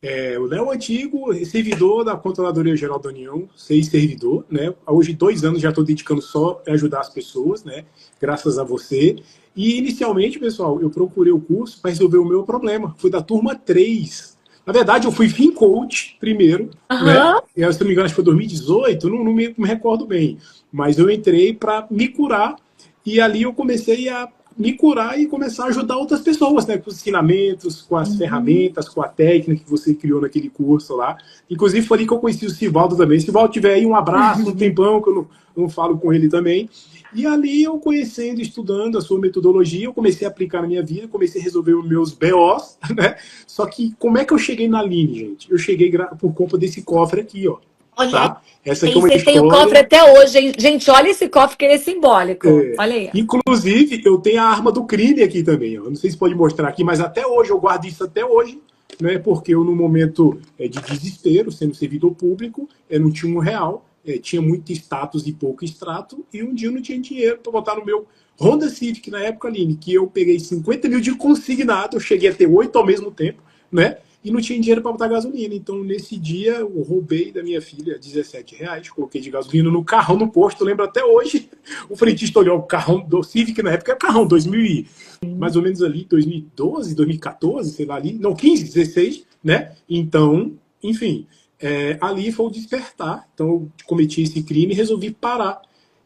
O Léo Antigo, servidor da Controladoria Geral da União, servidor, né? Hoje, 2 anos já estou dedicando só a ajudar as pessoas, né? Graças a você. E inicialmente, pessoal, eu procurei o curso para resolver o meu problema. Fui da turma 3. Na verdade, eu fui Fin Coach primeiro, né? Aham. Se não me engano, acho que foi 2018, não me recordo bem. Mas eu entrei para me curar e ali eu comecei a me curar e começar a ajudar outras pessoas, né? Com os ensinamentos, com as Uhum. ferramentas, com a técnica que você criou naquele curso lá. Inclusive foi ali que eu conheci o Sivaldo também. Se o Sivaldo tiver aí, um abraço, um tempão que eu não falo com ele também. E ali eu conhecendo, estudando a sua metodologia, eu comecei a aplicar na minha vida, comecei a resolver os meus BOs, né? Só que como é que eu cheguei na Aline, gente? Eu cheguei por conta desse cofre aqui, ó. Olha Tá? Essa aqui é aí, uma você tem o cofre história. até hoje, hein? Gente, olha esse cofre que ele é simbólico. Olha aí. Inclusive, eu tenho a arma do crime aqui também. Eu não sei se pode mostrar aqui, mas até hoje, eu guardo isso até hoje, né? Porque eu, no momento de desespero, sendo servidor público, não tinha R$ 1, tinha muito status e pouco extrato, e um dia eu não tinha dinheiro para botar no meu Honda Civic, na época, Aline, que eu peguei 50 mil de consignado, eu cheguei a ter 8 ao mesmo tempo, né? E não tinha dinheiro para botar gasolina. Então, nesse dia, eu roubei da minha filha R$ 17, coloquei de gasolina no carrão no posto. Eu lembro até hoje. O frentista olhou o carrão do Civic, na época era carrão, 2000 mais ou menos ali, 2012, 2014, sei lá ali. Não, 15, 16, né? Então, enfim, ali foi o despertar. Então, eu cometi esse crime e resolvi parar.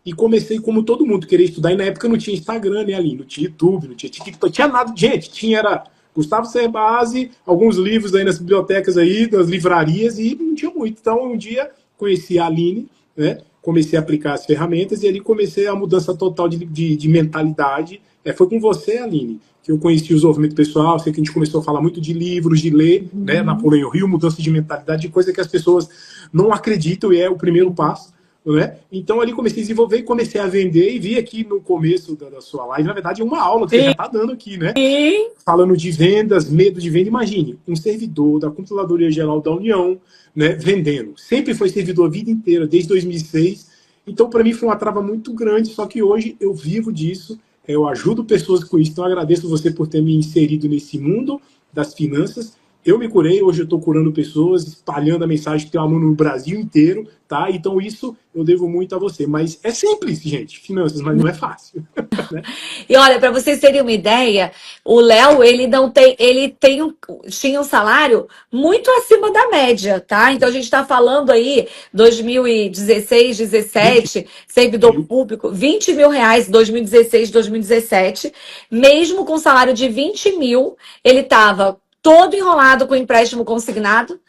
E comecei, como todo mundo, querer estudar. E na época não tinha Instagram, né, ali? Não tinha YouTube, não tinha TikTok, tinha nada. Gente, tinha era Gustavo Cerbasi, alguns livros aí nas bibliotecas aí, nas livrarias, e não tinha muito. Então, um dia, conheci a Aline, né? Comecei a aplicar as ferramentas e ali comecei a mudança total de mentalidade. Foi com você, Aline, que eu conheci o desenvolvimento pessoal, sei que a gente começou a falar muito de livros, de ler, né? Uhum. Napoleão Hill, mudança de mentalidade, coisa que as pessoas não acreditam e é o primeiro passo. Né? Então ali comecei a desenvolver e comecei a vender e vi aqui no começo da sua live, na verdade, uma aula que você já está dando aqui, né? Sim. Falando de vendas, medo de venda. Imagine, um servidor da Controladoria Geral da União, né, vendendo. Sempre foi servidor a vida inteira, desde 2006. Então, para mim, foi uma trava muito grande, só que hoje eu vivo disso, eu ajudo pessoas com isso. Então, eu agradeço você por ter me inserido nesse mundo das finanças. Eu me curei, hoje eu estou curando pessoas, espalhando a mensagem que tem um aluno no Brasil inteiro, tá? Então, isso eu devo muito a você. Mas é simples, gente, finanças, mas não é fácil. Né? E olha, para vocês terem uma ideia, o Léo, ele não tem, ele tem tinha um salário muito acima da média, tá? Então a gente está falando aí 2016, 20 17, servidor mil. público, R$ 20.000, 2016, 2017, mesmo com salário de 20 mil, ele estava todo enrolado com empréstimo consignado,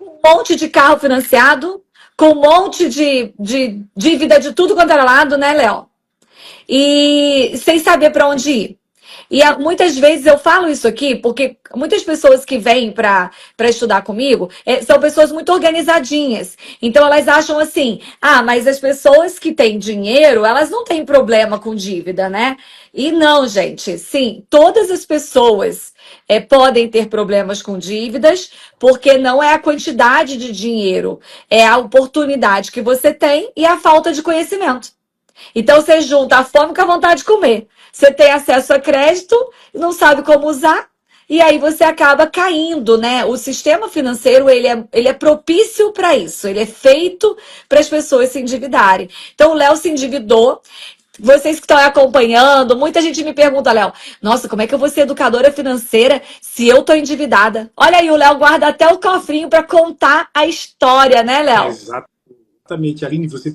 um monte de carro financiado, com um monte de dívida de tudo quanto era lado, né, Léo? E sem saber para onde ir. E muitas vezes eu falo isso aqui porque muitas pessoas que vêm para estudar comigo são pessoas muito organizadinhas. Então elas acham assim: ah, mas as pessoas que têm dinheiro, elas não têm problema com dívida, né? E não, gente. Sim, todas as pessoas podem ter problemas com dívidas, porque não é a quantidade de dinheiro, é a oportunidade que você tem e a falta de conhecimento. Então você junta a fome com a vontade de comer. Você tem acesso a crédito, não sabe como usar, e aí você acaba caindo, né? O sistema financeiro, ele é propício para isso. Ele é feito para as pessoas se endividarem. Então o Léo se endividou. Vocês que estão acompanhando, muita gente me pergunta, Léo, nossa, como é que eu vou ser educadora financeira se eu tô endividada? Olha aí, o Léo guarda até o cofrinho para contar a história, né, Léo? Exatamente, Aline, você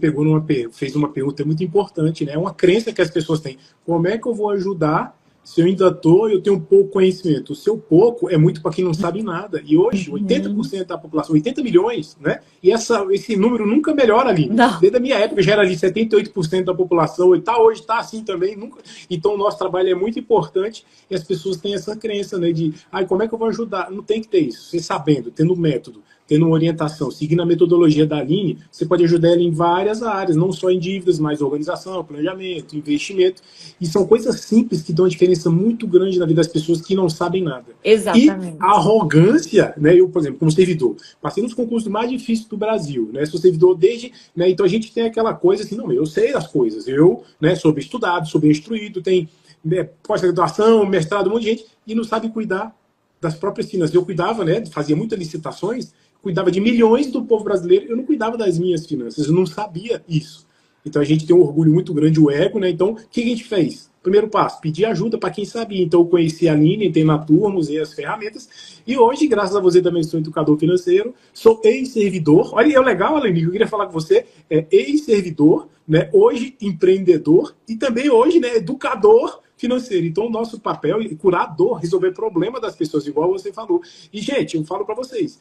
fez uma pergunta muito importante, né? É uma crença que as pessoas têm. Como é que eu vou ajudar se eu ainda eu tenho pouco conhecimento? O seu pouco é muito para quem não sabe nada. E hoje, Uhum. 80% da população, 80 milhões, né? E esse número nunca melhora, Aline. Não. Desde a minha época já era ali 78% da população, e hoje está assim também. Nunca... Então, o nosso trabalho é muito importante e as pessoas têm essa crença, né? De, como é que eu vou ajudar? Não tem que ter isso. Você sabendo, tendo método, tendo uma orientação, seguindo a metodologia da Aline, você pode ajudar ela em várias áreas, não só em dívidas, mas organização, planejamento, investimento. E são coisas simples que dão uma diferença muito grande na vida das pessoas que não sabem nada. E a Exatamente. arrogância, né? Eu, por exemplo, como servidor, passei nos concursos mais difíceis do Brasil, né? Sou servidor desde, né? Então a gente tem aquela coisa assim, não, eu sei as coisas, eu, né, sou bem estudado, sou bem instruído, tem, né, pós-graduação, mestrado, um monte de gente, e não sabe cuidar das próprias finanças. Eu cuidava, né, fazia muitas licitações, cuidava de milhões do povo brasileiro, eu não cuidava das minhas finanças, eu não sabia isso. Então a gente tem um orgulho muito grande, o ego, né? Então, o que a gente fez? Primeiro passo, pedir ajuda para quem sabia. Então, eu conheci a Aline, entrei na turma, usei as ferramentas. E hoje, graças a você também, sou educador financeiro, sou ex-servidor. Olha, é legal, Aline, eu queria falar com você, ex-servidor, né? Hoje empreendedor e também hoje, né, educador financeiro. Então, o nosso papel é curar dor, resolver problema das pessoas, igual você falou. E, gente, eu falo para vocês,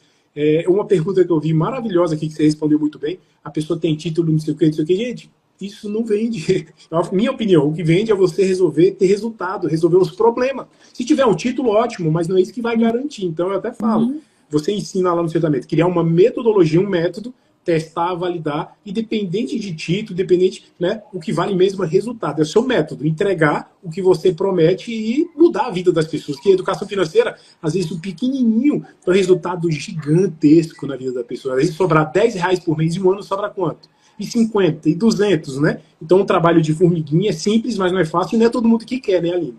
uma pergunta que eu vi maravilhosa aqui, que você respondeu muito bem, a pessoa tem título, não sei o que, não sei o que. Gente, isso não vende. Minha opinião, o que vende é você resolver, ter resultado, resolver os problemas. Se tiver um título, ótimo, mas não é isso que vai garantir. Então, eu até falo, você ensina lá no treinamento, criar uma metodologia, um método, testar, validar, independente de título, independente, né, o que vale mesmo é resultado, é o seu método, entregar o que você promete e mudar a vida das pessoas, que a educação financeira, às vezes o pequenininho é um resultado gigantesco na vida da pessoa, às vezes sobrar R$ 10 por mês, em um ano sobra quanto? E 50, e 200, né? Então, um trabalho de formiguinha é simples, mas não é fácil, e não é todo mundo que quer, né, Aline?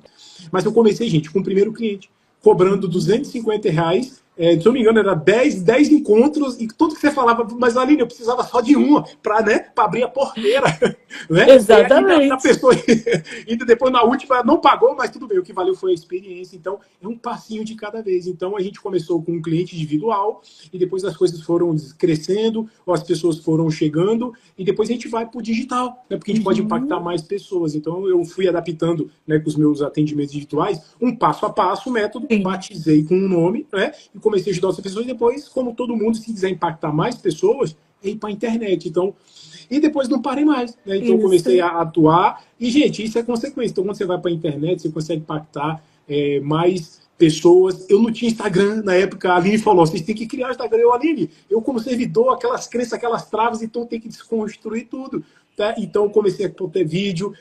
Mas eu comecei, gente, com o primeiro cliente, cobrando R$ 250, se eu não me engano, era 10 encontros, e tudo que você falava, mas Aline, eu precisava só de uma para, né, abrir a porteira. Né? Exatamente. E a pessoa, e depois na última não pagou, mas tudo bem, o que valeu foi a experiência. Então, é um passinho de cada vez. Então, a gente começou com um cliente individual, e depois as coisas foram crescendo, ou as pessoas foram chegando, e depois a gente vai para o digital, né, porque a gente pode impactar mais pessoas. Então, eu fui adaptando, né, com os meus atendimentos individuais, um passo a passo, o método, Sim. batizei com um nome, né, e comecei a ajudar outras pessoas, e depois, como todo mundo, se quiser impactar mais pessoas, é ir para a internet. Então, e depois não parei mais. Né? Então, comecei a atuar. E, gente, isso é consequência. Então, quando você vai para a internet, você consegue impactar mais pessoas. Eu não tinha Instagram na época. A Aline falou, vocês têm que criar Instagram. Eu, Aline, eu como servidor, aquelas crenças, aquelas travas, então tem que desconstruir tudo. Tá? Então, eu comecei a ter vídeo.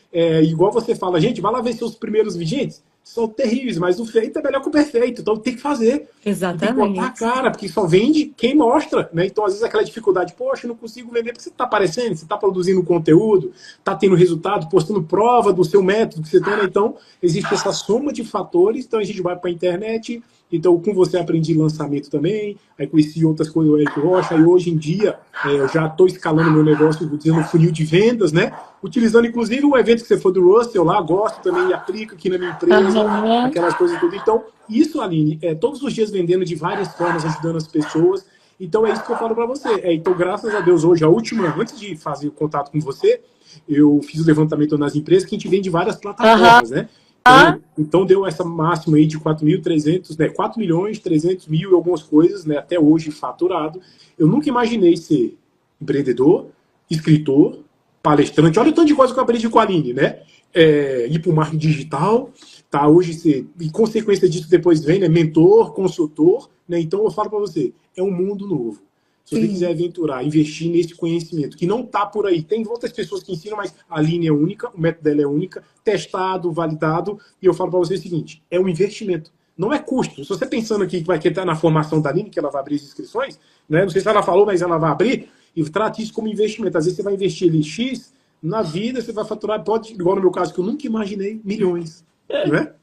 Igual você fala, gente, vai lá ver seus primeiros vídeos. Gente, são terríveis, mas o feito é melhor que o perfeito. Então, tem que fazer. Exatamente. Tem que botar a cara, porque só vende quem mostra, né? Então, às vezes, aquela dificuldade, poxa, eu não consigo vender, porque você está aparecendo, você está produzindo conteúdo, está tendo resultado, postando prova do seu método que você tem, né? Então, existe essa soma de fatores, então a gente vai para a internet, então com você aprendi lançamento também, aí conheci outras coisas, o Eric Rocha, e hoje em dia eu já estou escalando meu negócio, dizendo funil de vendas, né? Utilizando, inclusive, o evento que você foi do Russell lá, gosto também e aplico aqui na minha empresa, aquelas coisas tudo. Então, isso, Aline, todos os dias vendendo de várias formas, ajudando as pessoas. Então, é isso que eu falo para você. Então, graças a Deus, hoje, a última, antes de fazer o contato com você, eu fiz o levantamento nas empresas que a gente vende várias plataformas, né? Então, deu essa máxima aí de 4.300, né? 4 milhões, 300 mil e algumas coisas, né? Até hoje, faturado. Eu nunca imaginei ser empreendedor, escritor, palestrante. Olha o tanto de coisa que eu aprendi com a Aline, né? Ir para o marketing digital, tá? Hoje você, e consequência disso depois vem, né? Mentor, consultor, né? Então eu falo para você, é um mundo novo. Se você quiser aventurar, investir nesse conhecimento, que não está por aí. Tem outras pessoas que ensinam, mas a Aline é única, o método dela é única, testado, validado, e eu falo para você o seguinte, é um investimento. Não é custo. Se você pensando aqui que vai estar na formação da Aline, que ela vai abrir as inscrições, né? Não sei se ela falou, mas ela vai abrir, e trate isso como investimento. Às vezes você vai investir ali X, na vida você vai faturar, pode, igual no meu caso, que eu nunca imaginei, milhões. Não é?